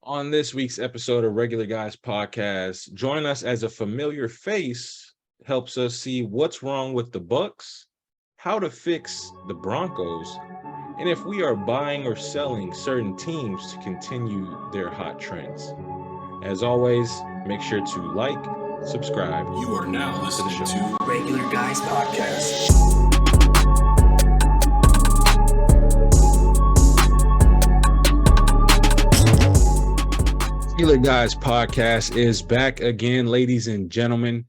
On this week's episode of Regular Guys Podcast, join us as a familiar face helps us see what's wrong with the Bucs, how to fix the Broncos, and if we are buying or selling certain teams to continue their hot trends. As always, make sure to like, subscribe. You are now listening to Regular Guys Podcast. Regular Guys Podcast is back again, ladies and gentlemen.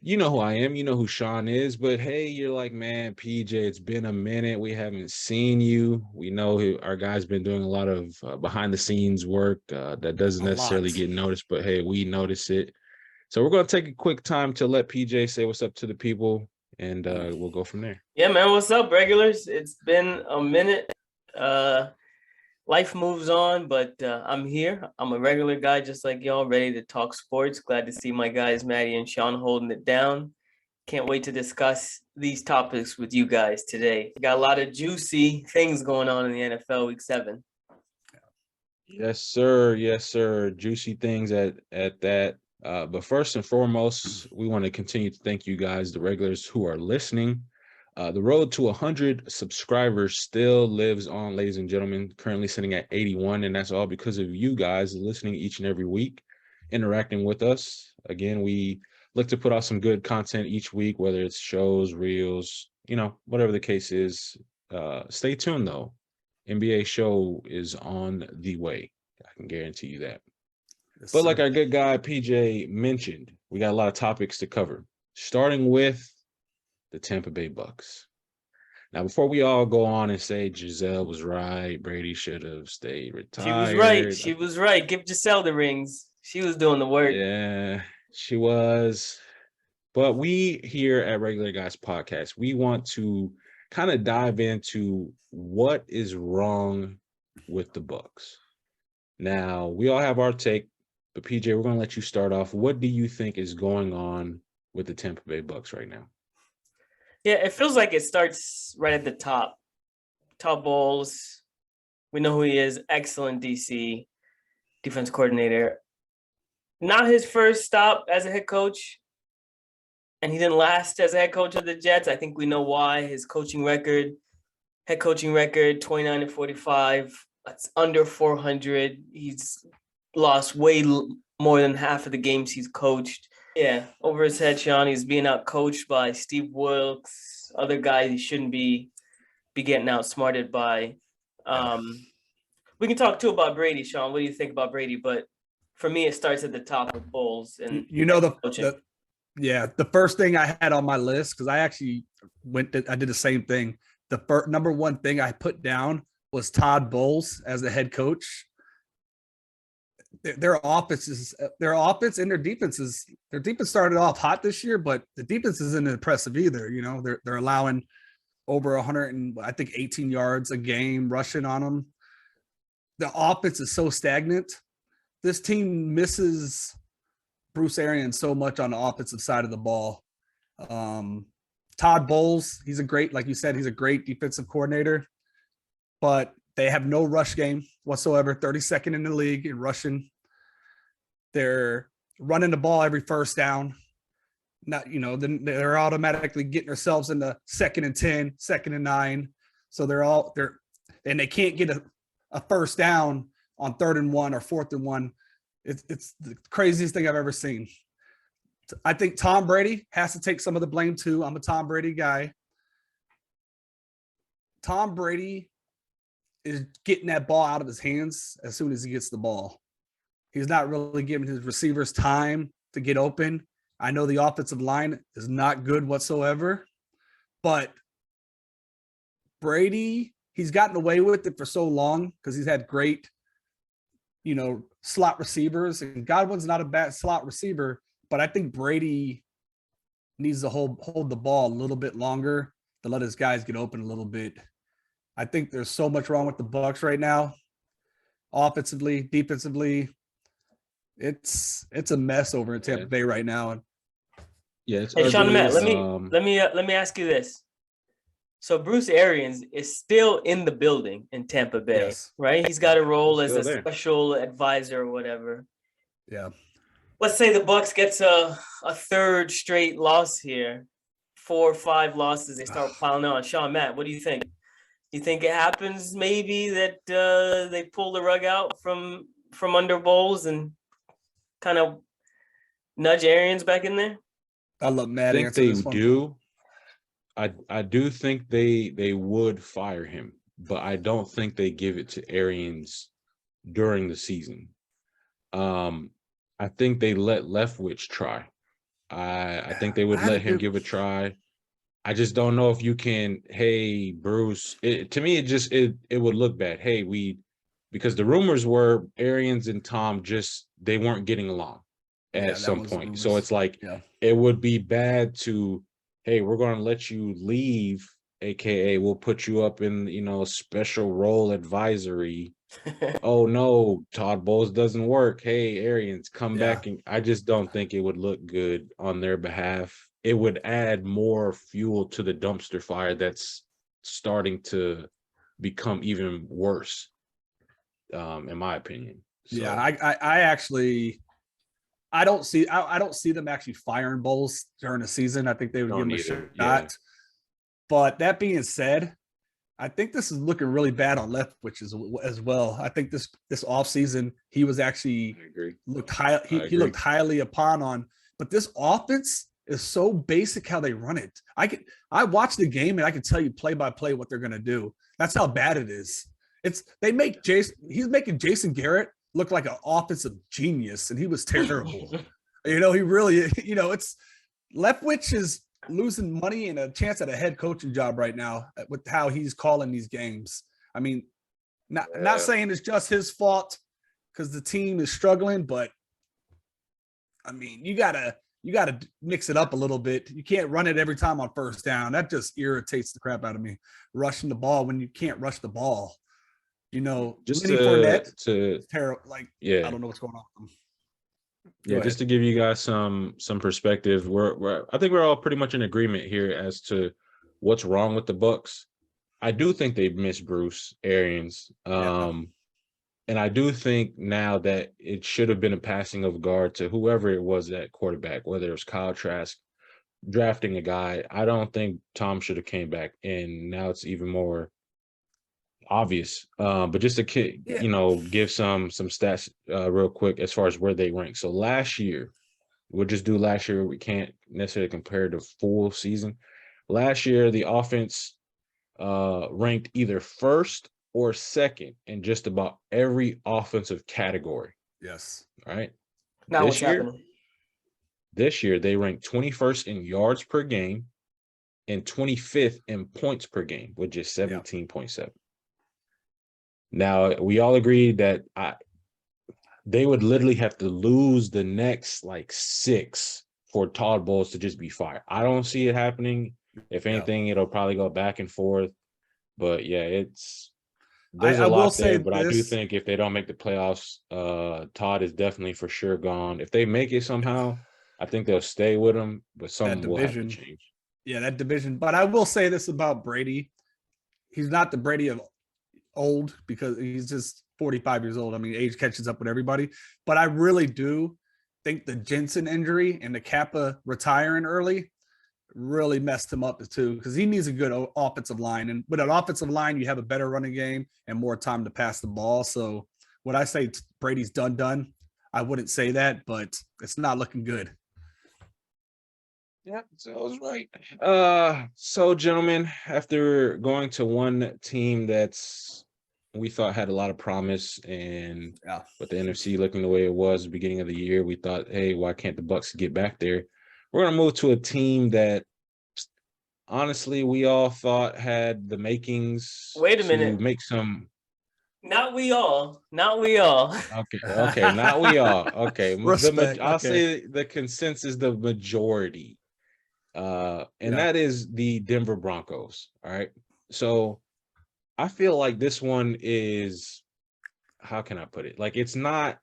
You know who I am. You know who Sean is. But hey, you're like, man, PJ, it's been a minute. We haven't seen you. We know our guy's been doing a lot of behind-the-scenes work that doesn't necessarily get noticed. But hey, we notice it. So we're going to take a quick time to let PJ say what's up to the people, and we'll go from there. Yeah, man. What's up, regulars? It's been a minute. Life moves on, but I'm here. I'm a regular guy just like y'all, ready to talk sports. Glad to see my guys, Maddie and Sean, holding it down. Can't wait to discuss these topics with you guys today. Got a lot of juicy things going on in the NFL Week 7. Yes, sir. Yes, sir. Juicy things at that. But first and foremost, we want to continue to thank you guys, the regulars who are listening. The road to 100 subscribers still lives on, ladies and gentlemen, currently sitting at 81, and that's all because of you guys listening each and every week, interacting with us. Again, we look to put out some good content each week, whether it's shows, reels, whatever the case is. Stay tuned, though. NBA show is on the way. I can guarantee you that. Yes, but like our good guy PJ mentioned, we got a lot of topics to cover, starting with the Tampa Bay Bucs. Now, before we all go on and say Giselle was right, Brady should have stayed retired. She was right. Give Giselle the rings. She was doing the work. Yeah, she was. But we here at Regular Guys Podcast, we want to kind of dive into what is wrong with the Bucs. Now, we all have our take, but PJ, we're going to let you start off. What do you think is going on with the Tampa Bay Bucs right now? Yeah, it feels like it starts right at the top. Todd Bowles, we know who he is. Excellent DC, defense coordinator. Not his first stop as a head coach, and he didn't last as a head coach of the Jets. I think we know why. His head coaching record, 29-45. That's under 400. He's lost way more than half of the games he's coached. Yeah, over his head, Sean. He's being out-coached by Steve Wilkes, other guys he shouldn't be getting outsmarted by. We can talk, too, about Brady, Sean. What do you think about Brady? But for me, it starts at the top with Bowles. And the first thing I had on my list, because I actually I did the same thing. The number one thing I put down was Todd Bowles as the head coach. Their offense and their defense started off hot this year, but the defense isn't impressive either. They're allowing over 18 yards a game rushing on them. The offense is so stagnant. This team misses Bruce Arians so much on the offensive side of the ball. Todd Bowles, like you said, he's a great defensive coordinator, but they have no rush game whatsoever, 32nd in the league in rushing. They're running the ball every first down. Then they're automatically getting themselves in the 2nd and 10, 2nd and 9. So and they can't get a first down on 3rd and 1 or 4th and 1. It's the craziest thing I've ever seen. I think Tom Brady has to take some of the blame too. I'm a Tom Brady guy. Tom Brady is getting that ball out of his hands as soon as he gets the ball. He's not really giving his receivers time to get open. I know the offensive line is not good whatsoever, but Brady, he's gotten away with it for so long because he's had great, slot receivers, and Godwin's not a bad slot receiver, but I think Brady needs to hold the ball a little bit longer to let his guys get open a little bit. I think there's so much wrong with the Bucs right now. Offensively, defensively, it's a mess over in Tampa Bay right now. Yeah, it's Sean, Matt, let me ask you this. So Bruce Arians is still in the building in Tampa Bay, Yes. right? He's got a role as Still a there. special advisor or whatever. Yeah. Let's say the Bucks gets a third straight loss here, 4 or 5 losses. They start piling on. Sean, Matt, what do you think? You think it happens maybe that they pull the rug out from under Bowles and kind of nudge Arians back in there? I love I Matt think answer they this one. do. I do think they would fire him, but I don't think they give it to Arians during the season. I think they let Leftwich try. I think they would I had let a him good- give a try. I just don't know if you can. Hey, Bruce. To me, it would look bad. Hey, because the rumors were Arians and Tom they weren't getting along Yeah, at that some was point. So rumors. it's like Yeah. it would be bad to, hey, we're going to let you leave, aka we'll put you up in special role advisory. Oh no, Todd Bowles doesn't work. Hey, Arians, come Yeah. back. And I just don't think it would look good on their behalf. It would add more fuel to the dumpster fire that's starting to become even worse, in my opinion. So, Yeah, I actually I don't see them actually firing Bowles during the season. I think they would give Don't him a either, shot. yeah. But that being said, I think this is looking really bad on Leftwich as well. I think this offseason he was actually I agree. he looked highly upon on, but this offense is so basic how they run it. I watched the game and I can tell you play by play what they're gonna do. That's how bad it is. He's making Jason Garrett look like an offensive genius, and he was terrible. He really, it's Leftwich is losing money and a chance at a head coaching job right now with how he's calling these games. I mean, not saying it's just his fault because the team is struggling, but I mean, you gotta mix it up a little bit. You can't run it every time on first down. That just irritates the crap out of me. Rushing the ball when you can't rush the ball. Just Lenny Fournette, to terrible. Like, yeah, I don't know what's going on. yeah. Just to give you guys some perspective, I think we're all pretty much in agreement here as to what's wrong with the Bucks. I do think they miss Bruce Arians. And I do think now that it should have been a passing of guard to whoever it was at quarterback, whether it was Kyle Trask drafting a guy. I don't think Tom should have came back, and now it's even more obvious. But just to give some stats real quick as far as where they rank. So last year, we'll just do last year. We can't necessarily compare the full season. Last year, the offense ranked either first or second in just about every offensive category. Yes. All right. Now what's happening? This year, they ranked 21st in yards per game and 25th in points per game, which is 17.7. Now, we all agree that they would literally have to lose the next like 6 for Todd Bowles to just be fired. I don't see it happening. If anything, it'll probably go back and forth. But yeah, there's a lot there, but I do think if they don't make the playoffs, Todd is definitely for sure gone. If they make it somehow, I think they'll stay with him, but something will have to change. Yeah, that division. But I will say this about Brady. He's not the Brady of old because he's just 45 years old. I mean, age catches up with everybody. But I really do think the Jensen injury and the Kappa retiring early really messed him up too, because he needs a good offensive line. And with an offensive line, you have a better running game and more time to pass the ball. So when I say Brady's done, I wouldn't say that, but it's not looking good. Yeah, so I was right. So gentlemen, after going to one team that's we thought had a lot of promise, and with the NFC looking the way it was at the beginning of the year, we thought, hey, why can't the Bucks get back there? We're gonna move to a team that honestly we all thought had the makings. Wait a minute. To make some. Not we all. Not we all. Okay, not we all. Okay, Respect. I'll say the consensus, the majority. And that is the Denver Broncos. All right. So I feel like this one is, how can I put it? Like, it's not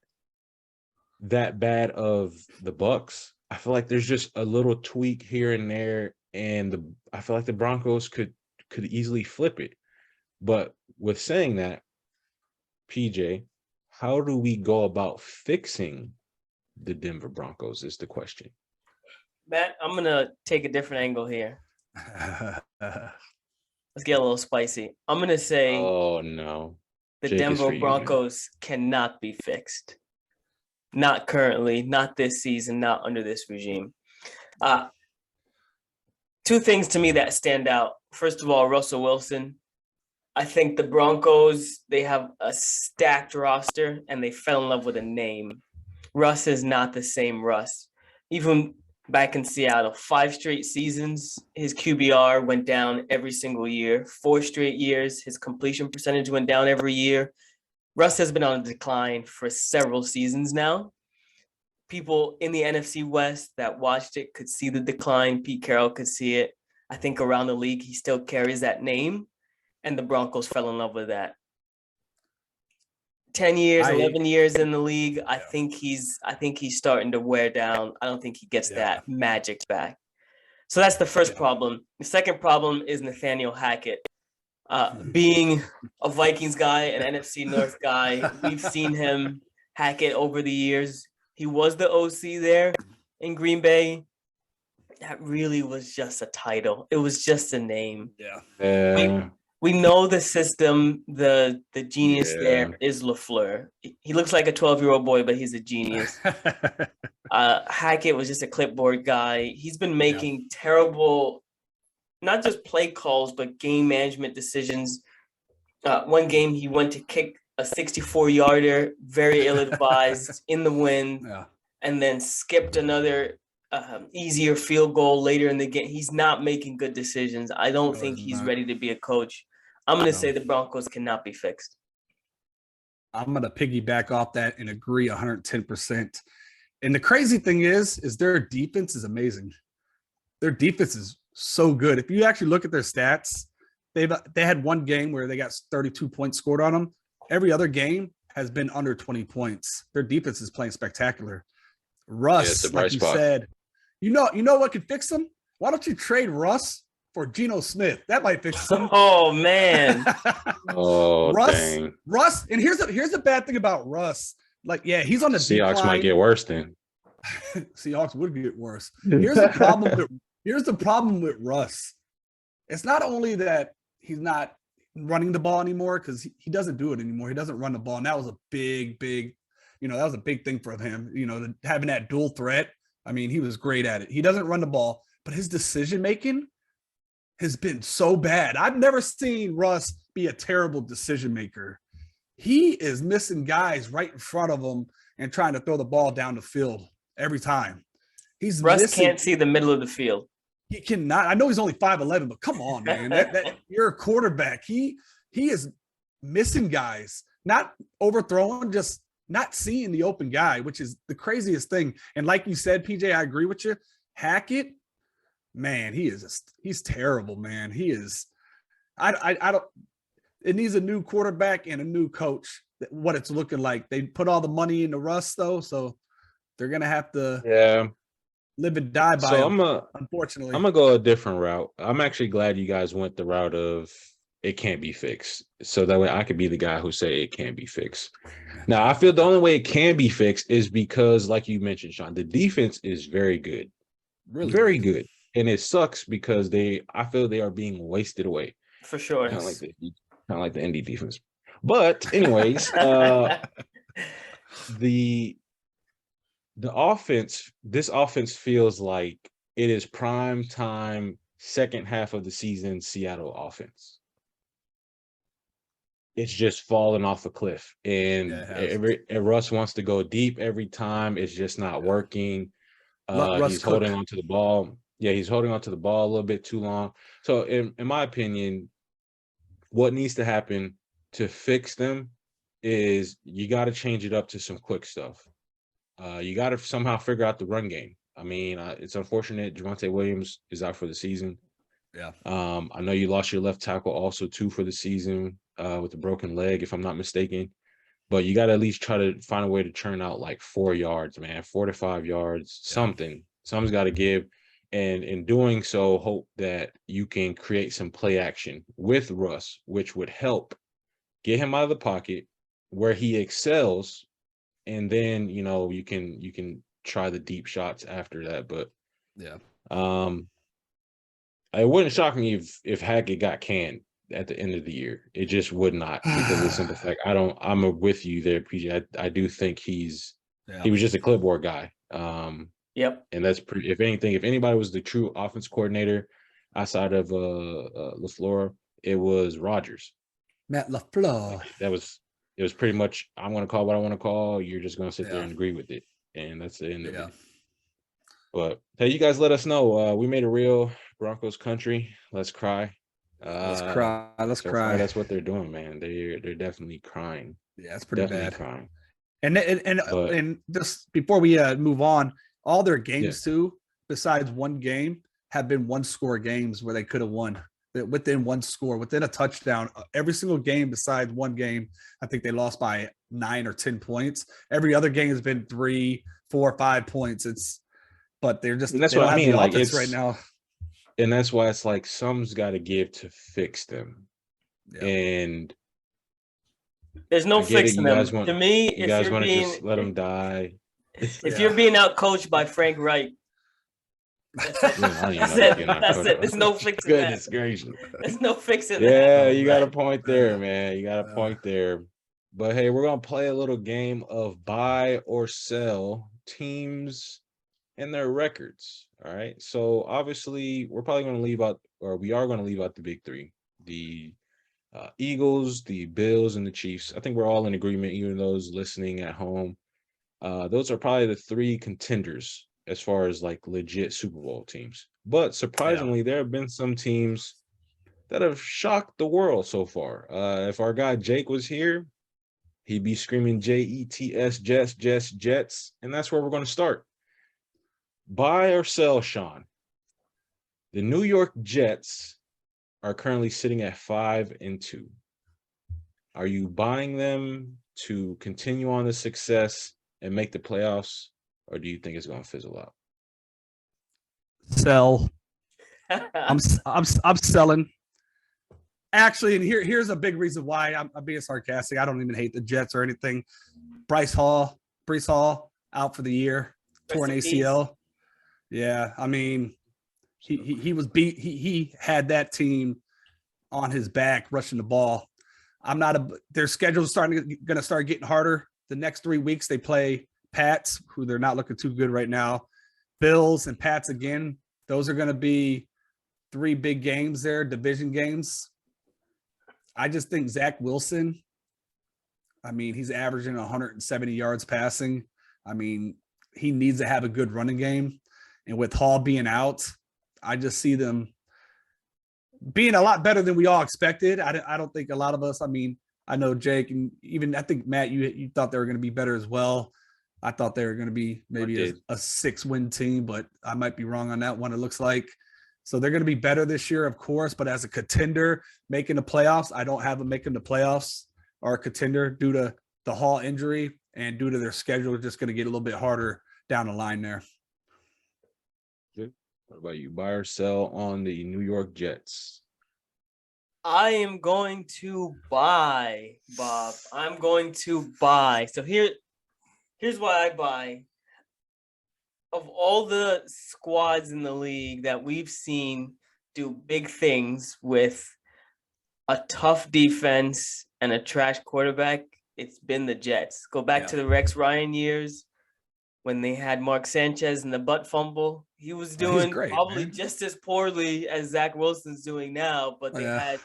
that bad of the Bucks. I feel like there's just a little tweak here and there, and I feel like the Broncos could could easily flip it. But with saying that, PJ, how do we go about fixing the Denver Broncos is the question. Matt, I'm gonna take a different angle here. Let's get a little spicy. I'm gonna say Oh no. the Jake is for Denver you, man. Broncos cannot be fixed. Not currently, not this season, not under this regime. Two things to me that stand out. First of all, Russell Wilson. I think the Broncos, they have a stacked roster and they fell in love with a name. Russ is not the same Russ. Even back in Seattle, 5 straight seasons, his QBR went down every single year. 4 straight years, his completion percentage went down every year. Russ has been on a decline for several seasons now. People in the NFC West that watched it could see the decline. Pete Carroll could see it. I think around the league, he still carries that name, and the Broncos fell in love with that. 10 years, 11 years in the league, I think he's starting to wear down. I don't think he gets that magic back. So that's the first problem. The second problem is Nathaniel Hackett. Being a Vikings guy, an NFC North guy, we've seen him, Hackett, over the years. He was the OC there in Green Bay. That really was just a title. It was just a name. Yeah. We know the system. The genius there is LaFleur. He looks like a 12-year-old boy, but he's a genius. Hackett was just a clipboard guy. He's been making terrible, not just play calls, but game management decisions. One game he went to kick a 64-yarder, very ill-advised, in the wind, and then skipped another easier field goal later in the game. He's not making good decisions. I don't think he's ready to be a coach. I'm going to say the Broncos cannot be fixed. I'm going to piggyback off that and agree 110%. And the crazy thing is their defense is amazing. Their defense is so good. If you actually look at their stats, they had one game where they got 32 points scored on them. Every other game has been under 20 points. Their defense is playing spectacular. Russ, like you said, you know what could fix them? Why don't you trade Russ for Geno Smith? That might fix them. Oh man. Russ, and here's the bad thing about Russ. Like, he's on the Seahawks decline. might get worse then. Seahawks would get worse. Here's the problem with Russ. It's not only that he's not running the ball anymore, because he doesn't do it anymore. He doesn't run the ball. And that was a big, that was a big thing for him, having that dual threat. I mean, he was great at it. He doesn't run the ball, but his decision-making has been so bad. I've never seen Russ be a terrible decision maker. He is missing guys right in front of him and trying to throw the ball down the field every time. Russ can't see the middle of the field. He cannot. I know he's only 5'11", but come on, man. You're a quarterback. He is missing guys, not overthrowing, just not seeing the open guy, which is the craziest thing. And like you said, PJ, I agree with you. Hackett, man, he's terrible, man. He is. I don't. It needs a new quarterback and a new coach. What it's looking like. They put all the money into Russ though, so they're gonna have to live and die by him, unfortunately. I'm gonna go a different route. I'm actually glad you guys went the route of it can't be fixed, so that way I could be the guy who say it can't be fixed. Now, I feel the only way it can be fixed is because, like you mentioned, Sean, the defense is very good, really very good, and it sucks because I feel they are being wasted away. For sure, kind of like the Indy defense. But anyways, the offense, this offense feels like it is prime time second half of the season Seattle offense. It's just falling off a cliff, and Russ wants to go deep every time. It's just not working. He's holding on to the ball. Yeah, he's holding on to the ball a little bit too long. So in my opinion, what needs to happen to fix them is you got to change it up to some quick stuff. You got to somehow figure out the run game. I mean, it's unfortunate Javonte Williams is out for the season. Yeah. I know you lost your left tackle also too for the season with a broken leg, if I'm not mistaken. But you got to at least try to find a way to churn out like 4 yards, man, 4 to 5 yards, something. Something's got to give. and in doing so, hope that you can create some play action with Russ, which would help get him out of the pocket where he excels, and then you can try the deep shots after that. But Yeah. it wouldn't shock me if Hackett got canned at the end of the year. It just would not, because of the simple fact I'm with you there, PJ. I do think he was just a clipboard guy. Yep. And that's pretty. If anything, if anybody was the true offense coordinator outside of LaFleur, it was Rodgers. Matt LaFleur. It was pretty much, I'm going to call what I want to call. You're just going to sit there Yeah. and agree with it, and that's the end of Yeah. it. But hey, you guys, let us know. We made a real Broncos country. Let's cry. Let's cry. Let's So cry. far, that's what they're doing, man. They're definitely crying. Yeah, it's pretty Definitely bad. crying. And But just before we move on, all their games Yeah. too, besides one game, have been one score games where they could have won within one score, within a touchdown. Every single game besides one game, I think they lost by 9 or 10 points. Every other game has been 3, 4, 5 points. But they're just, And that's they what don't I have mean, the like, offense right it's now. and that's why it's like some's got to give to fix them. Yeah. And There's no I get it, fixing you them. guys want To me, you if guys you're want to being just let them die. if Yeah. you're being out coached by Frank Reich, that's it. I don't even know That's if it. you're not That's coached it. by- There's no fixing Goodness that. gracious. There's no fixing that. Yeah, you got a Right. point there, man. You got a point there. But hey, we're gonna play a little game of buy or sell teams and their records. All right. So obviously, we're probably gonna leave out, or we are gonna leave out the big three: the Eagles, the Bills, and the Chiefs. I think we're all in agreement, even those listening at home. Those are probably the three contenders as far as like legit Super Bowl teams. But surprisingly, there have been some teams that have shocked the world so far. If our guy Jake was here, he'd be screaming Jets, Jets, Jets, Jets. And that's where we're going to start. Buy or sell, Sean. The New York Jets are currently sitting at 5-2. Are you buying them to continue on the success and make the playoffs, or do you think it's going to fizzle out? Sell. I'm selling. Actually, and here's a big reason why I'm being sarcastic. I don't even hate the Jets or anything. Breece Hall out for the year, torn ACL. Yeah, I mean, he was beat. He had that team on his back rushing the ball. Their schedule's going to start getting harder. The next 3 weeks they play Pats, who they're not looking too good right now. Bills and Pats again. Those are going to be 3 big games there, division games. I just think Zach Wilson, I mean, he's averaging 170 yards passing. I mean, he needs to have a good running game. And with Hall being out, I just see them being a lot better than we all expected. I don't think a lot of us, I mean, I know Jake and even I think Matt, you thought they were going to be better as well. I thought they were going to be maybe a 6-win team, but I might be wrong on that one. It looks like. So they're going to be better this year, of course, but as a contender making the playoffs, I don't have them making the playoffs or a contender due to the Hall injury and due to their schedule. Just going to get a little bit harder down the line there. Good. What about you? Buy or sell on the New York Jets? I am going to buy, Bob. I'm going to buy. So here's why I buy. Of all the squads in the league that we've seen do big things with a tough defense and a trash quarterback, it's been the Jets. Go back to the Rex Ryan years when they had Mark Sanchez and the butt fumble. He was doing probably just as poorly as Zach Wilson's doing now, but they had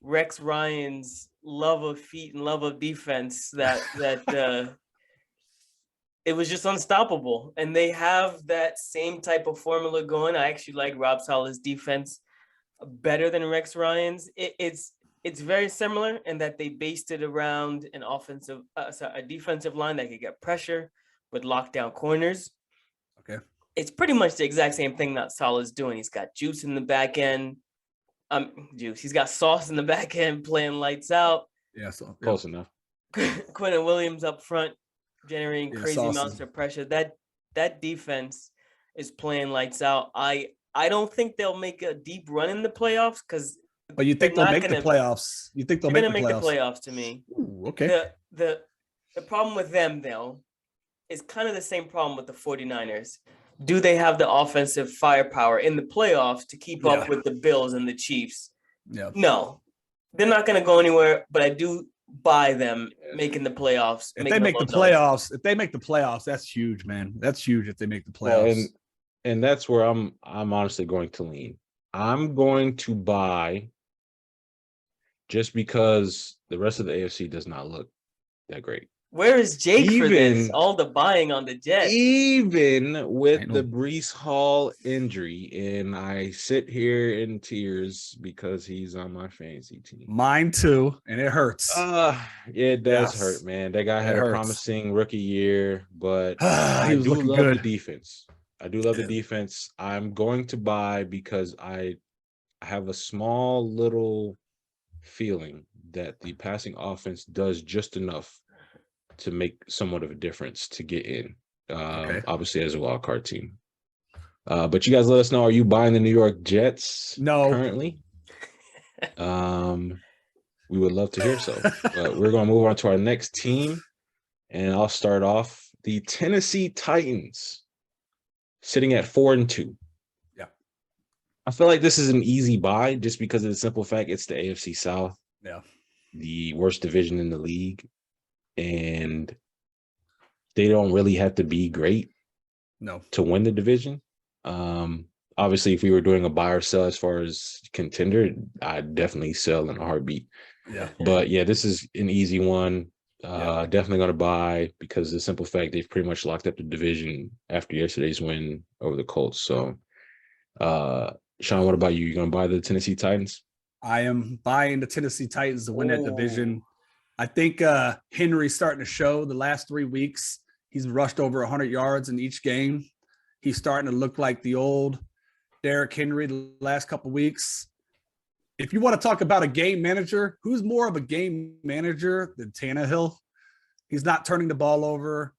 Rex Ryan's love of feet and love of defense that it was just unstoppable. And they have that same type of formula going. I actually like Rob Saleh's defense better than Rex Ryan's. It's very similar in that they based it around a defensive line that could get pressure with lockdown corners. Okay. It's pretty much the exact same thing that Saleh's doing. He's got juice in the back end. He's got sauce in the back end playing lights out. Yeah, so Close enough. Quentin Williams up front generating crazy amounts of pressure. That defense, is playing lights out. I don't think they'll make a deep run in the playoffs because. But you think they'll make the playoffs? You think they'll make the the playoffs to me? Ooh, okay. The problem with them though is kind of the same problem with the 49ers. Do they have the offensive firepower in the playoffs to keep up with the Bills and the Chiefs? Yeah. No, they're not going to go anywhere. But I do buy them making the playoffs. If they make the playoffs, that's huge, man. That's huge if they make the playoffs. Well, and that's where I'm honestly going to lean. I'm going to buy just because the rest of the AFC does not look that great. Where is Jake for this? All the buying on the Jets. Even with the Breece Hall injury, and I sit here in tears because he's on my fantasy team. Mine too, and it hurts. It does hurt, man. That guy had a promising rookie year, but I do love the defense. I do love the defense. I'm going to buy because I have a small little feeling that the passing offense does just enough to make somewhat of a difference to get in, obviously as a wild card team. But you guys let us know, are you buying the New York Jets currently? We would love to hear so. But we're going to move on to our next team, and I'll start off the Tennessee Titans, sitting at 4-2. Yeah. I feel like this is an easy buy just because of the simple fact it's the AFC South. Yeah. The worst division in the league. And they don't really have to be great to win the division. Obviously, if we were doing a buy or sell as far as contender, I'd definitely sell in a heartbeat. Yeah. But yeah, this is an easy one. Definitely going to buy because of the simple fact they've pretty much locked up the division after yesterday's win over the Colts. So, Sean, what about you? You going to buy the Tennessee Titans? I am buying the Tennessee Titans to win that division. I think Henry's starting to show the last 3 weeks. He's rushed over 100 yards in each game. He's starting to look like the old Derrick Henry the last couple of weeks. If you want to talk about a game manager, who's more of a game manager than Tannehill? He's not turning the ball over.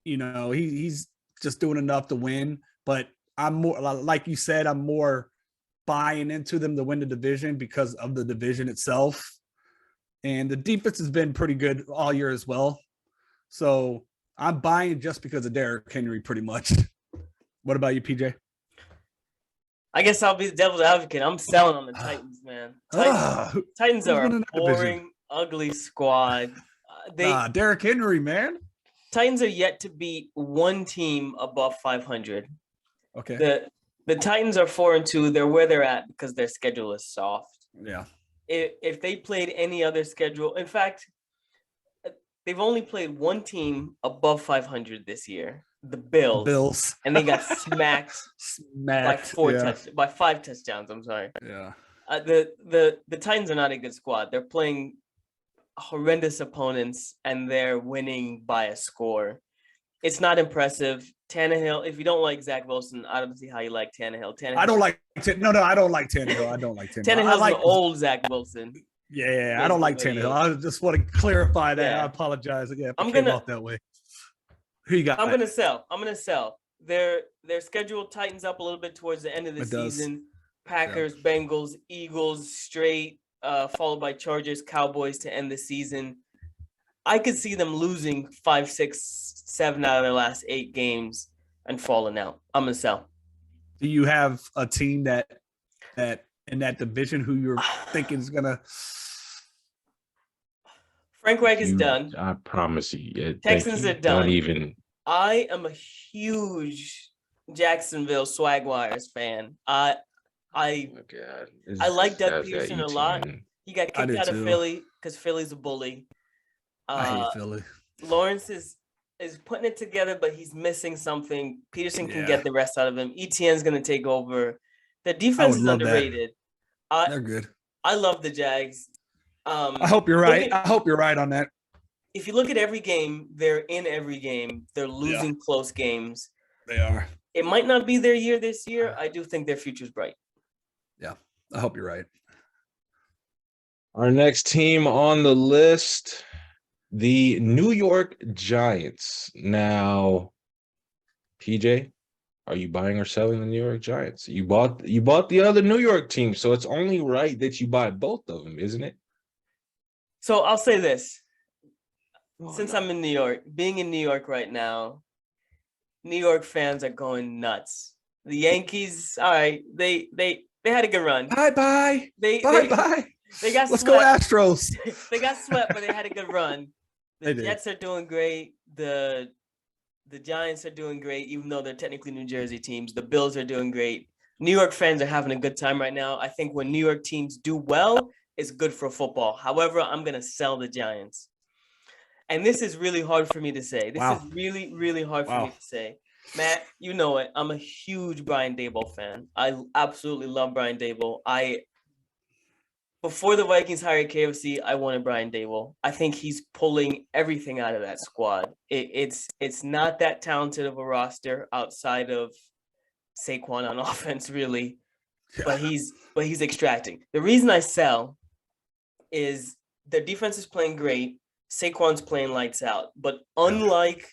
You know, he's just doing enough to win. But I'm more, like you said, I'm more buying into them to win the division because of the division itself. And the defense has been pretty good all year as well. So I'm buying just because of Derrick Henry pretty much. What about you, PJ? I guess I'll be the devil's advocate. I'm selling on the Titans, man. Titans are a boring, ugly squad. Derrick Henry, man. Titans are yet to beat one team above 500. Okay. The Titans are 4-2. They're where they're at because their schedule is soft. Yeah. If they played any other schedule, in fact, they've only played one team above 500 this year, the Bills. And they got smacked by 5 touchdowns. I'm sorry. Yeah. The Titans are not a good squad. They're playing horrendous opponents and they're winning by a score. It's not impressive. Tannehill, if you don't like Zach Wilson, I don't see how you like Tannehill. I don't like Tannehill. I don't like Tannehill. Tannehill's an old Zach Wilson. Yeah, I don't like Tannehill. I just want to clarify that. Yeah. I apologize again. I'm gonna off that way. Who you got? I'm gonna sell. Their schedule tightens up a little bit towards the end of the season. Packers, Bengals, Eagles straight, followed by Chargers, Cowboys to end the season. I could see them losing 5, 6, 7 out of their last 8 games and falling out. I'm gonna sell. Do you have a team that in that division who you're thinking is gonna? Frank Reich is done. I promise you. Texans are done. Don't even. I am a huge Jacksonville Swagwires fan. I like Doug Peterson a lot. He got kicked out of Philly because Philly's a bully. I hate Philly. Lawrence is putting it together, but he's missing something. Peterson can get the rest out of him. ETN's going to take over. The defense is underrated. They're good. I love the Jags. I hope you're right. I hope you're right on that. If you look at every game, they're in every game. They're losing close games. They are. It might not be their year this year. I do think their future's bright. Yeah, I hope you're right. Our next team on the list, the New York Giants. Now, PJ, Are you buying or selling the New York Giants? You bought the other New York team, so it's only right that you buy both of them, isn't it? So I'll say this. Since I'm in New York, being in New York right now, New York fans are going nuts. The Yankees, all right, they had a good run. Bye. They got Let's swept. go Astros. They got swept, but they had a good run. The They did. Jets are doing great. The Giants are doing great, even though they're technically New Jersey teams. The Bills are doing great. New York fans are having a good time right now. I think when New York teams do well, it's good for football. However, I'm going to sell the Giants. And this is really hard for me to say. This is really, really hard for me to say. Matt, you know it. I'm a huge Brian Daboll fan. I absolutely love Brian Daboll. Before the Vikings hired KFC, I wanted Brian Daboll. I think he's pulling everything out of that squad. It's not that talented of a roster outside of Saquon on offense, really. Yeah. But he's extracting. The reason I sell is their defense is playing great. Saquon's playing lights out. But unlike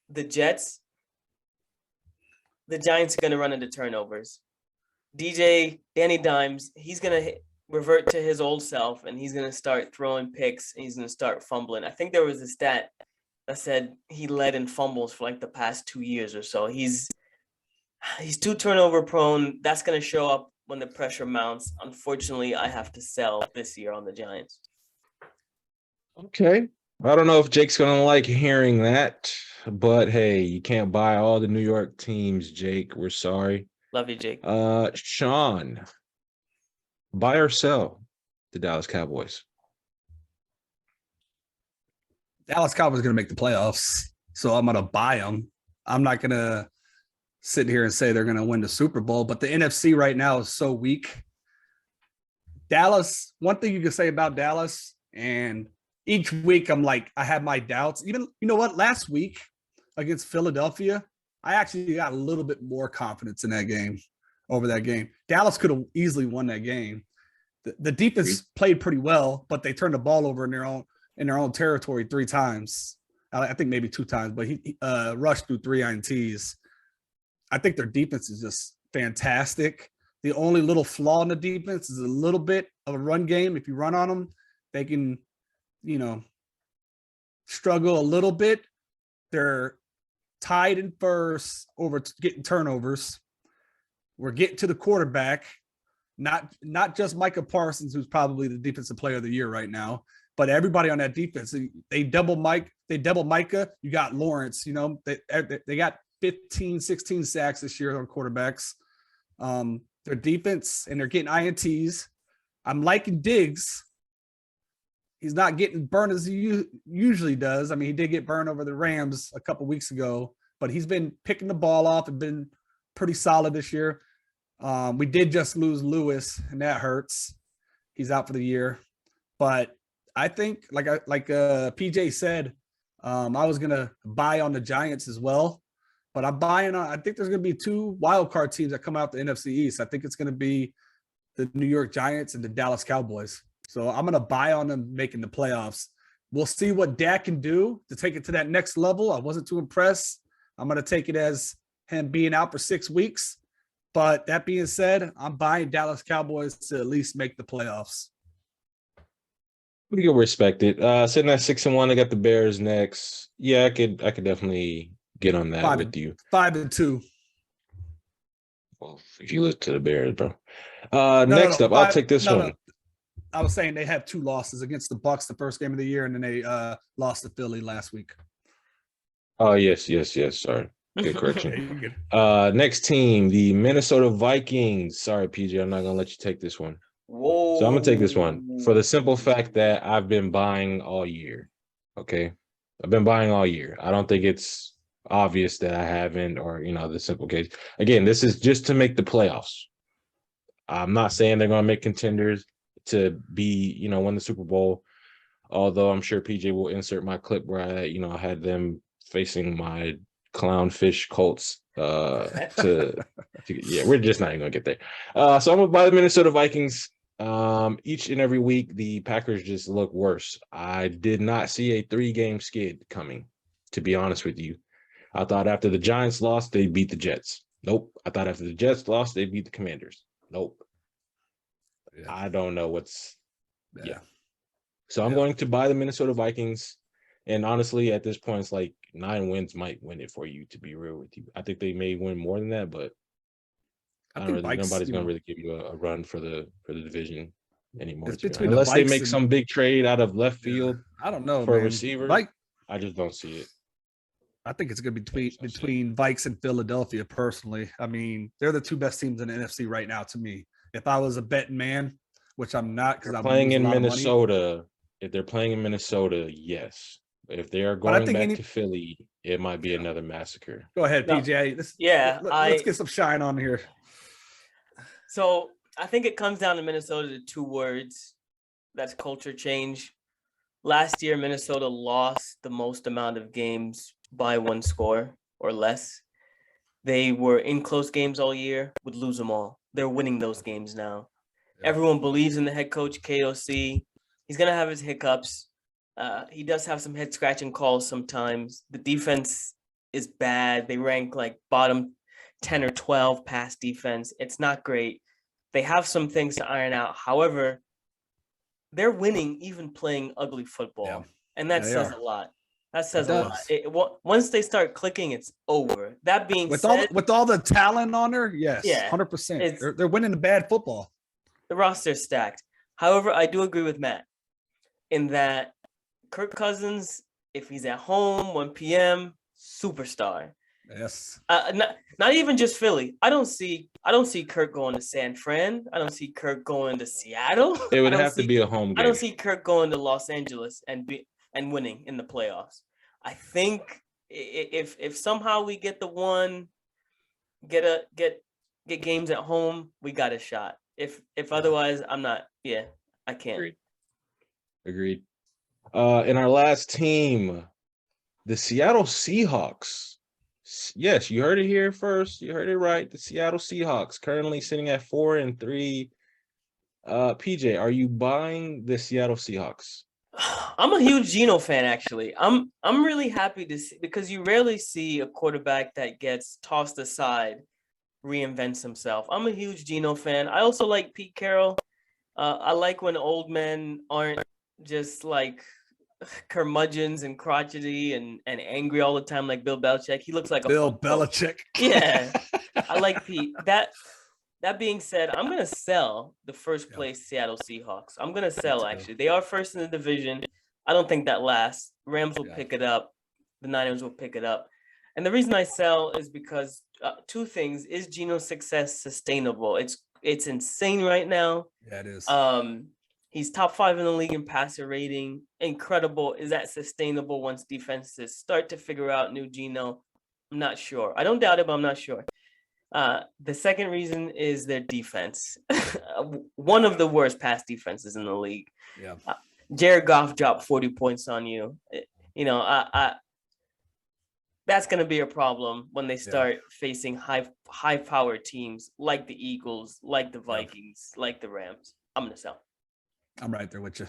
the Jets, the Giants are going to run into turnovers. Danny Dimes, he's going to revert to his old self, and he's going to start throwing picks, and he's going to start fumbling. I think there was a stat that said he led in fumbles for like the past 2 years or so. He's too turnover prone. That's going to show up when the pressure mounts. Unfortunately, I have to sell this year on the Giants. Okay. I don't know if Jake's going to like hearing that, but hey, you can't buy all the New York teams, Jake. We're sorry. Love you, Jake. Sean, buy or sell the Dallas Cowboys? Dallas Cowboys are going to make the playoffs, so I'm going to buy them. I'm not going to sit here and say they're going to win the Super Bowl, but the NFC right now is so weak. Dallas, one thing you can say about Dallas, and each week I'm like, I have my doubts. Even, you know what, last week against Philadelphia, I actually got a little bit more confidence in that game, over that game. Dallas could have easily won that game. The defense played pretty well, but they turned the ball over in their own territory 3 times. I think maybe 2 times, but he rushed through 3 INTs. I think their defense is just fantastic. The only little flaw in the defense is a little bit of a run game. If you run on them, they can, struggle a little bit. They're tied in first over getting turnovers. We're getting to the quarterback, not just Micah Parsons, who's probably the defensive player of the year right now, but everybody on that defense. They double Micah. You got Lawrence. They got 15, 16 sacks this year on quarterbacks. Their defense, and they're getting INTs. I'm liking Diggs. He's not getting burned as he usually does. I mean, he did get burned over the Rams a couple weeks ago, but he's been picking the ball off and been pretty solid this year. We did just lose Lewis, and that hurts. He's out for the year. But I think, like PJ said, I was gonna buy on the Giants as well. But I'm buying on. I think there's gonna be 2 wild card teams that come out the NFC East. I think it's gonna be the New York Giants and the Dallas Cowboys. So I'm gonna buy on them making the playoffs. We'll see what Dak can do to take it to that next level. I wasn't too impressed. I'm gonna take it as him being out for 6 weeks. But that being said, I'm buying Dallas Cowboys to at least make the playoffs. We can respect it. Sitting at 6-1, I got the Bears next. Yeah, I could definitely get on that with you. 5-2. Well, if you look to the Bears, bro. Next up, I'll take this one. I was saying they have 2 losses against the Bucks the first game of the year, and then they lost to Philly last week. Oh, yes. Sorry. Good correction. Next team, the Minnesota Vikings. Sorry, PJ, I'm not going to let you take this one. Whoa. So I'm going to take this one for the simple fact that I've been buying all year. Okay? I've been buying all year. I don't think it's obvious that I haven't, or, the simple case. Again, this is just to make the playoffs. I'm not saying they're going to make contenders to be, win the Super Bowl, although I'm sure PJ will insert my clip where I had them facing my clownfish Colts yeah, we're just not even gonna get there. So I'm gonna buy the Minnesota Vikings. Each and every week the Packers just look worse. I did not see a 3-game skid coming, to be honest with you. I thought after the Giants lost, they beat the Jets. Nope. I thought after the Jets lost, they beat the Commanders. Nope. Yeah. I don't know what's Yeah. So I'm going to buy the Minnesota Vikings. And honestly, at this point, it's like 9 wins might win it for you, to be real with you. I think they may win more than that, but I I don't think really, Vikes, nobody's you gonna know, really give you a run for the division anymore. it's To be honest. between the Unless they Vikes make and some big trade out of left yeah. field I don't know, for a man. receiver. I just don't see it. I think it's going to be between Vikes and Philadelphia. Personally, I mean, they're the 2 best teams in the NFC right now to me. If I was a betting man, which I'm not because They're I'm playing losing a in lot of money. Minnesota. If they're playing in Minnesota, yes. If they are But I going think back to Philly, it might be Yeah. another massacre. Go ahead, No. PJ. Let's get some shine on here. So I think it comes down to Minnesota to 2 words. That's culture change. Last year, Minnesota lost the most amount of games by 1 score or less. They were in close games all year, would lose them all. They're winning those games now. Yeah. Everyone believes in the head coach, KOC. He's going to have his hiccups. He does have some head scratching calls sometimes. The defense is bad. They rank like bottom 10 or 12 pass defense. It's not great. They have some things to iron out. However, they're winning even playing ugly football. Yeah. And that They says are. a lot. That says It a lot. does. Once they start clicking, it's over. That being With said, all the talent on there, yes, Yeah, 100%. They're winning the bad football. the roster's stacked. However, I do agree with Matt in that Kirk Cousins, if he's at home, 1 p.m., superstar. Yes. Not even just Philly. I don't see Kirk going to San Fran. I don't see Kirk going to Seattle. It would I don't have to see- be a home I game. don't see Kirk going to Los Angeles and winning in the playoffs. I think if somehow we get the one, get games at home, we got a shot. If otherwise, I'm not. Yeah, I can't. Agreed. In our last team, the Seattle Seahawks. Yes, you heard it here first. You heard it right. The Seattle Seahawks currently sitting at 4-3. PJ, are you buying the Seattle Seahawks? I'm a huge Geno fan, actually. I'm really happy to see, because you rarely see a quarterback that gets tossed aside reinvents himself. I'm a huge Geno fan. I also like Pete Carroll. I like when old men aren't just like curmudgeons and crotchety and angry all the time like Bill Belichick. He looks like a Bill fun coach. Belichick. Yeah, I like Pete. That being said, I'm gonna sell the first place Seattle Seahawks. I'm gonna sell, actually. They are first in the division. I don't think that lasts. Rams will pick it up. The Niners will pick it up. And the reason I sell is because 2 things. Is Geno's success sustainable? It's insane right now. Yeah, it is. He's top 5 in the league in passer rating. Incredible. Is that sustainable once defenses start to figure out new Geno? I'm not sure. I don't doubt it, but I'm not sure. The second reason is their defense. One of the worst pass defenses in the league. Yeah. Jared Goff dropped 40 points on you. You know, that's going to be a problem when they start facing high-powered teams like the Eagles, like the Vikings, like the Rams. I'm going to sell. I'm right there with you.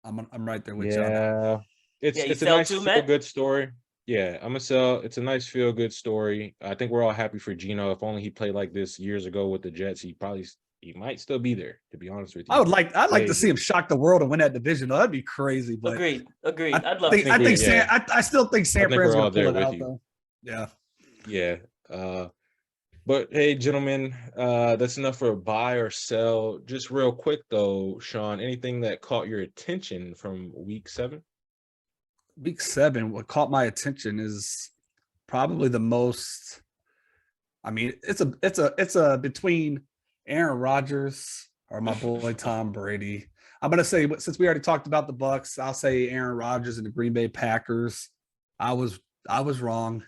I'm right there with you. Yeah. It's a nice feel-good story. Yeah, I'm gonna sell. It's a nice feel-good story. I think we're all happy for Geno. If only he played like this years ago with the Jets, he might still be there, to be honest with you. I'd like to see him shock the world and win that division. That'd be crazy. But Agreed. I'd love. I still think San Fran's gonna pull it out, though. Yeah. Yeah. But hey, gentlemen, that's enough for buy or sell. Just real quick though, Sean, anything that caught your attention from week 7? Week 7, what caught my attention is probably the most. I mean, it's a between Aaron Rodgers or my boy Tom Brady. I'm gonna say, since we already talked about the Bucks, I'll say Aaron Rodgers and the Green Bay Packers. I was wrong.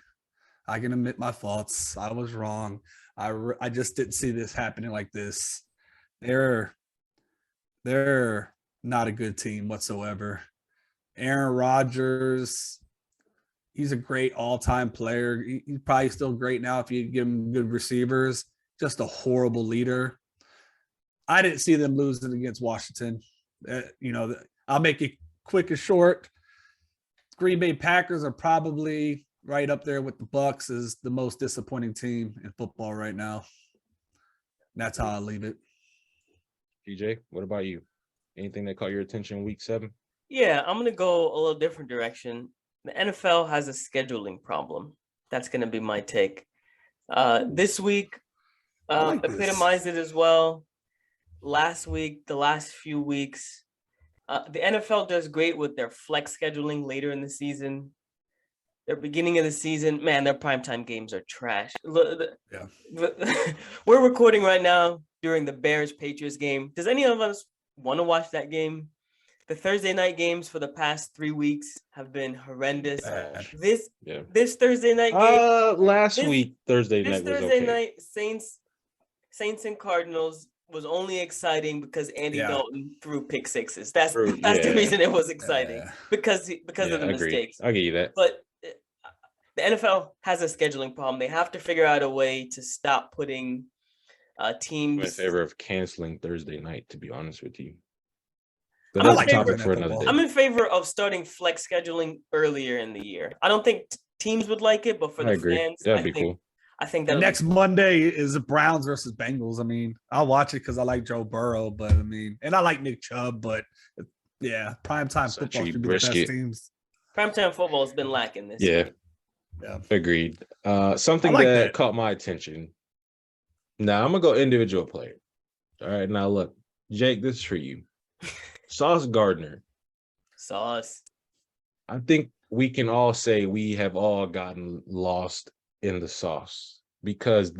I can admit my faults. I was wrong. I just didn't see this happening like this. They're not a good team whatsoever. Aaron Rodgers, he's a great all-time player. He's probably still great now if you give him good receivers. Just a horrible leader. I didn't see them losing against Washington. I'll make it quick and short. Green Bay Packers are probably right up there with the Bucks as the most disappointing team in football right now. That's how I leave it. DJ, what about you? Anything that caught your attention week 7? Yeah, I'm gonna go a little different direction. The NFL has a scheduling problem. That's gonna be my take. This week like this. epitomized it as well. Last week, the last few weeks, the NFL does great with their flex scheduling later in the season. Their beginning of the season, man, their primetime games are trash. Yeah. We're recording right now during the Bears-Patriots game. Does any of us want to watch that game? The Thursday night games for the past 3 weeks have been horrendous. This Thursday night game, last week Thursday this night was Thursday okay. night Saints and Cardinals was only exciting because Andy Dalton threw pick sixes. That's the reason it was exciting because of the mistakes. I'll give you that. But the NFL has a scheduling problem. They have to figure out a way to stop putting teams. I'm in favor of canceling Thursday night, to be honest with you. But I'm that's a topic for another day. I'm in favor of starting flex scheduling earlier in the year. I don't think teams would like it, but for the fans, that'd be cool. I think that next Monday is the Browns versus Bengals. I mean, I'll watch it because I like Joe Burrow, but I mean, and I like Nick Chubb, but yeah, primetime football should be the best teams. Primetime football has been lacking this year. Yeah, agreed. Something that caught my attention. Now I'm gonna go individual player. All right, now look, Jake, this is for you. Sauce Gardner. Sauce. I think we can all say we have all gotten lost in the sauce because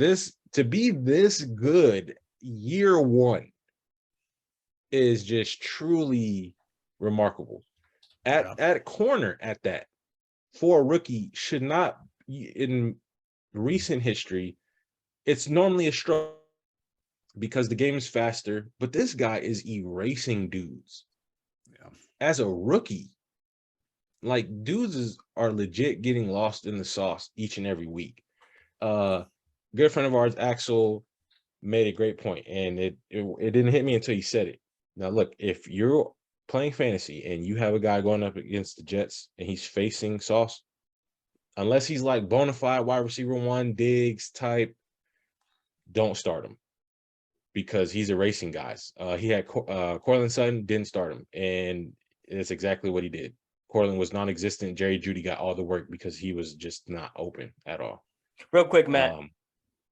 to be this good year 1 is just truly remarkable. At corner at that, for a rookie, should not, in recent history, it's normally a struggle because the game is faster, but this guy is erasing dudes. Yeah. As a rookie, like dudes are legit getting lost in the sauce each and every week. Good friend of ours, Axel, made a great point, and it didn't hit me until you said it. Now, look, if you're playing fantasy and you have a guy going up against the Jets and he's facing Sauce, unless he's like bona fide wide receiver 1, Diggs type, don't start him because he's erasing guys. He had Cortland Sutton, didn't start him, and it's exactly what he did. Cortland was non-existent. Jerry Jeudy got all the work because he was just not open at all. Real quick, Matt.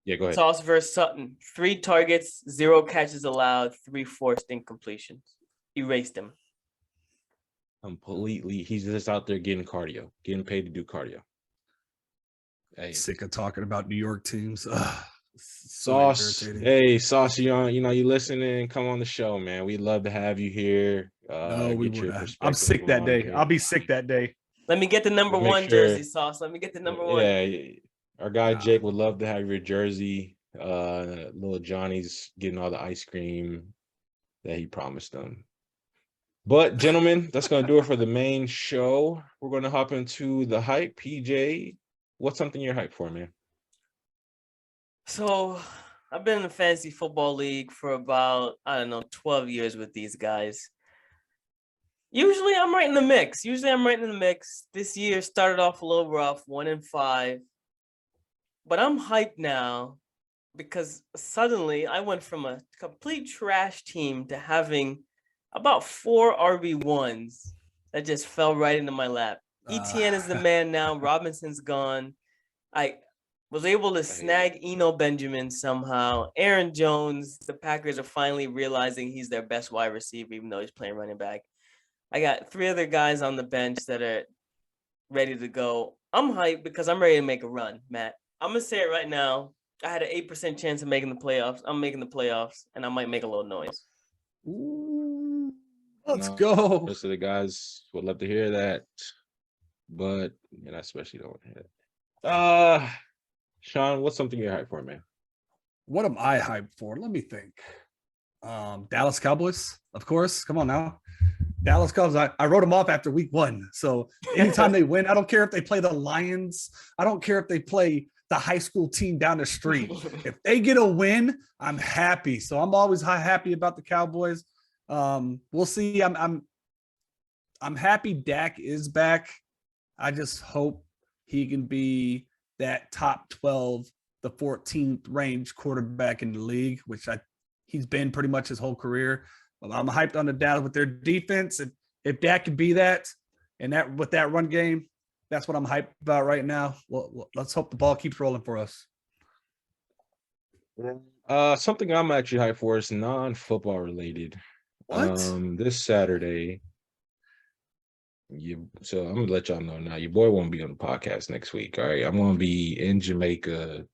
Yeah, go ahead. Sauce versus Sutton. 3 targets, 0 catches allowed, 3 forced incompletions. Erased him. Completely. He's just out there getting cardio, getting paid to do cardio. Hey. Sick of talking about New York teams. Sauce, hey, Sauce, you listening? Come on the show, man. We'd love to have you here. No, we would. I'm sick that day. I'll be sick that day. Let me get the number 1 jersey, Sauce. Let me get the number 1. Yeah, our guy Jake would love to have your jersey. Little Johnny's getting all the ice cream that he promised them. But gentlemen, that's gonna do it for the main show. We're gonna hop into the hype. PJ, what's something you're hyped for, man? So I've been in the fantasy football league for about, 12 years with these guys. Usually I'm right in the mix. This year started off a little rough, 1-5. But I'm hyped now because suddenly I went from a complete trash team to having about 4 RB1s that just fell right into my lap. ETN is the man now. Robinson's gone. I was able to snag Eno Benjamin somehow. Aaron Jones, the Packers are finally realizing he's their best wide receiver, even though he's playing running back. I got 3 other guys on the bench that are ready to go. I'm hyped because I'm ready to make a run, Matt. I'm going to say it right now. I had an 8% chance of making the playoffs. I'm making the playoffs, and I might make a little noise. Ooh, let's go. Most of the guys would love to hear that, but I especially don't want to hear that. Sean, what's something you're hyped for, man? What am I hyped for? Let me think. Dallas Cowboys, of course. Come on now. Dallas Cowboys. I wrote them off after week 1. So anytime they win, I don't care if they play the Lions. I don't care if they play the high school team down the street. If they get a win, I'm happy. So I'm always happy about the Cowboys. We'll see. I'm happy Dak is back. I just hope he can be that top 12, the 14th range quarterback in the league, which he's been pretty much his whole career. I'm hyped on the Dallas with their defense, and if that could be that, and that with that run game, that's what I'm hyped about right now. Well, let's hope the ball keeps rolling for us. Something I'm actually hyped for is non-football related. What? This Saturday. So I'm gonna let y'all know now. Your boy won't be on the podcast next week. All right, I'm gonna be in Jamaica.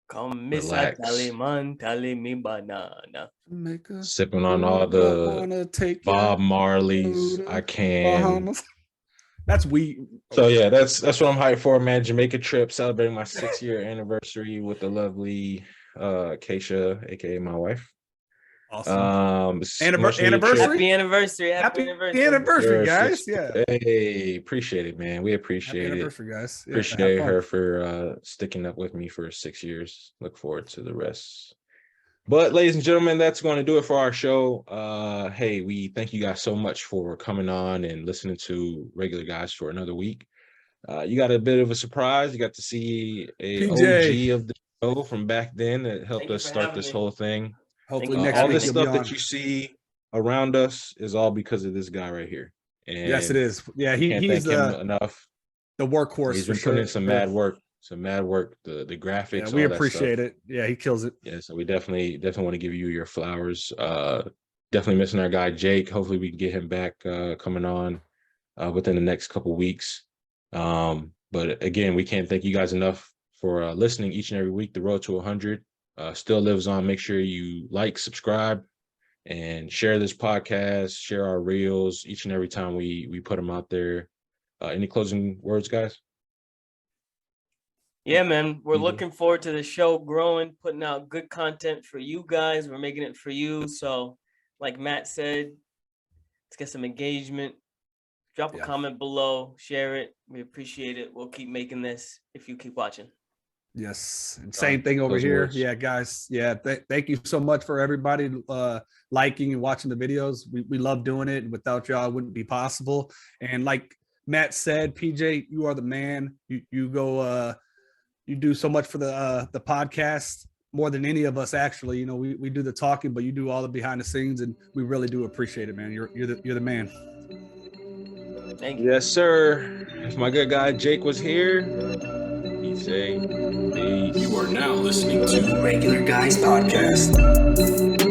Come, Miss Relax. Taliman, tally me banana. Jamaica, Sipping on all the wanna take Bob you Marley's. to I can. Bahamas. That's weed. So yeah, that's what I'm hyped for, man. Jamaica trip, celebrating my 6-year anniversary with the lovely Keisha, aka my wife. Awesome. Much Anniversary? needed trip. Happy anniversary. Happy Anniversary, guys. Six- Yeah. Hey, appreciate it, man. We Happy appreciate it. anniversary, guys. Yeah, Appreciate have fun. her for sticking up with me for 6 years. Look forward to the rest. But ladies and gentlemen, that's going to do it for our show. Hey, we thank you guys so much for coming on and listening to Regular Guys for another week. You got a bit of a surprise. You got to see a PJ. OG of the show from back then that helped Thank you us for start having this me. whole thing. Hopefully you. next All week this you'll stuff be on. that you see around us is all because of this guy right here. And Yes, it is. Yeah, can't he's thank him the enough. workhorse. He's for been putting in sure. some mad work. The graphics. Yeah, all we that appreciate stuff. it. Yeah, he kills it. Yeah, so we definitely want to give you your flowers. Definitely missing our guy Jake. Hopefully we can get him back coming on within the next couple weeks. But again, we can't thank you guys enough for listening each and every week. The road to 100 still lives on. Make sure you like, subscribe, and share this podcast. Share our reels each and every time we put them out there. Any closing words, guys? Yeah, man. We're Mhm. looking forward to the show growing, putting out good content for you guys. We're making it for you. So, like Matt said, let's get some engagement. Drop a Yeah. comment below, share it. We appreciate it. We'll keep making this if you keep watching. Yes. And same thing over Closing here. words. Yeah, guys. Yeah. Thank you so much for everybody liking and watching the videos. We love doing it. And without y'all, it wouldn't be possible. And like Matt said, PJ, you are the man. You go you do so much for the podcast, more than any of us actually. You know, we do the talking, but you do all the behind the scenes, and we really do appreciate it, man. You're the man. Thank you. Yes, sir. If my good guy Jake was here, he'd say peace. You are now listening to Regular Guys Podcast.